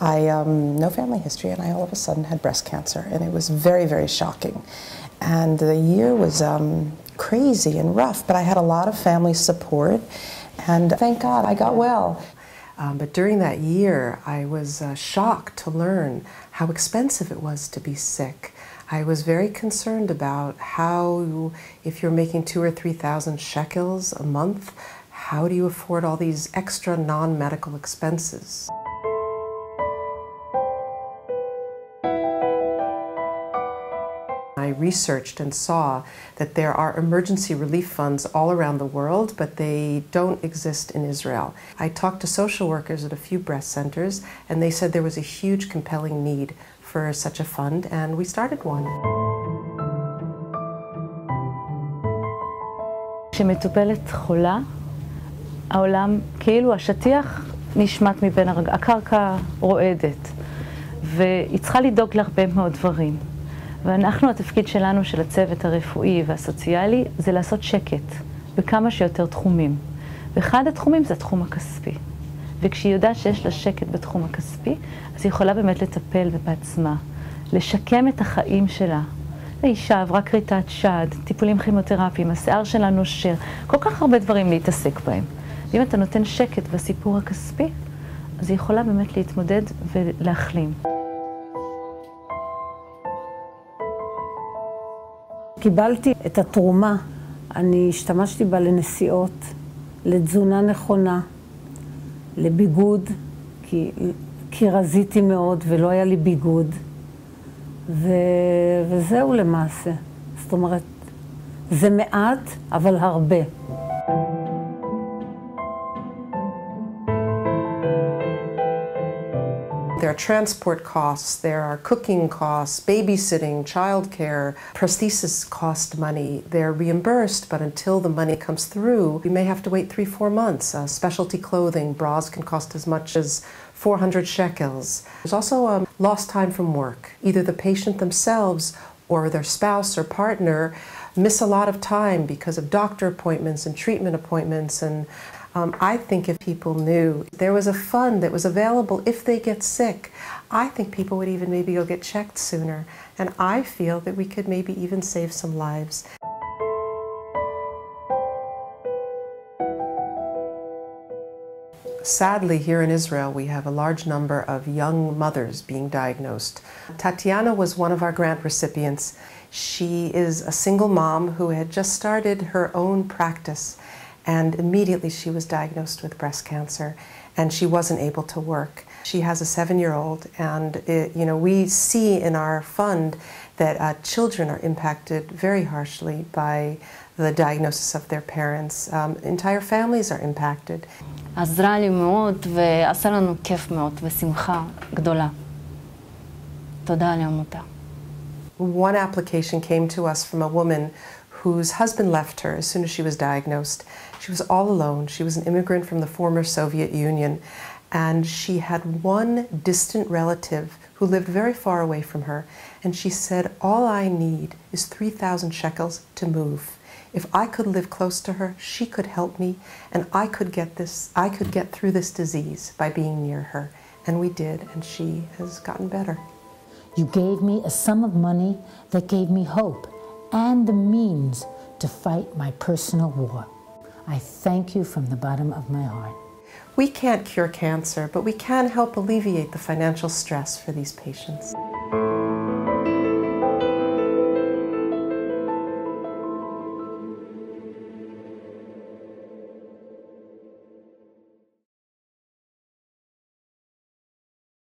No family history, and I all of a sudden had breast cancer, and it was very, very shocking. And the year was crazy and rough, but I had a lot of family support, and thank God I got well. But during that year, I was shocked to learn how expensive it was to be sick. I was very concerned about how, if you're making 2,000 or 3,000 shekels a month, how do you afford all these extra non-medical expenses? I researched and saw that there are emergency relief funds all around the world, but they don't exist in Israel. I talked to social workers at a few breast centers, and they said there was a huge compelling need for such a fund, and we started one. כשמטופלת חולה, העולם, כאילו השטיח נשמט מבין הקרקע רועדת, והיא צריכה לדאוג להרבה מאוד דברים. ואנחנו, התפקיד שלנו, של הצוות הרפואי והסוציאלי, זה לעשות שקט בכמה שיותר תחומים. ואחד התחומים זה התחום הכספי. וכשהיא יודעת שיש לה שקט בתחום הכספי, אז היא יכולה באמת לטפל בעצמה, לשקם את החיים שלה. האישה עברה כריתת שד, טיפולים כימותרפיים, השיער שלה נושר, כל כך הרבה דברים להתעסק בהם. ואם אתה נותן שקט בסיפור הכספי, אז היא יכולה באמת להתמודד ולהחלים. קיבלתי את התרומה, אני השתמשתי בה לנסיעות, לתזונה נכונה, לביגוד, כי רזיתי מאוד ולא היה לי ביגוד, וזהו למעשה. זאת אומרת, זה מעט, אבל הרבה. There are transport costs, there are cooking costs, babysitting, childcare, prosthesis cost money. They're reimbursed, but until the money comes through, you may have to wait 3-4 months. Specialty clothing, bras can cost as much as 400 shekels. There's also lost time from work. Either the patient themselves or their spouse or partner miss a lot of time because of doctor appointments and treatment appointments. And I think if people knew there was a fund that was available if they get sick, I think people would even maybe go get checked sooner. And I feel that we could maybe even save some lives. Sadly, here in Israel, we have a large number of young mothers being diagnosed. Tatiana was one of our grant recipients. She is a single mom who had just started her own practice, and immediately she was diagnosed with breast cancer, and she wasn't able to work. She has a 7-year-old, and we see in our fund that children are impacted very harshly by the diagnosis of their parents. Entire families are impacted. עזרה לי מאוד ועשה לנו כיף מאוד ושמחה גדולה. תודה על העמותה. One application came to us from a woman whose husband left her as soon as she was diagnosed. She was all alone. She was an immigrant from the former Soviet Union, and she had one distant relative who lived very far away from her, and she said, all I need is 3,000 shekels to move. If I could live close to her, she could help me, and I could get through this disease by being near her. And we did, and she has gotten better. You gave me a sum of money that gave me hope and the means to fight my personal war. I thank you from the bottom of my heart. We can't cure cancer, but we can help alleviate the financial stress for these patients.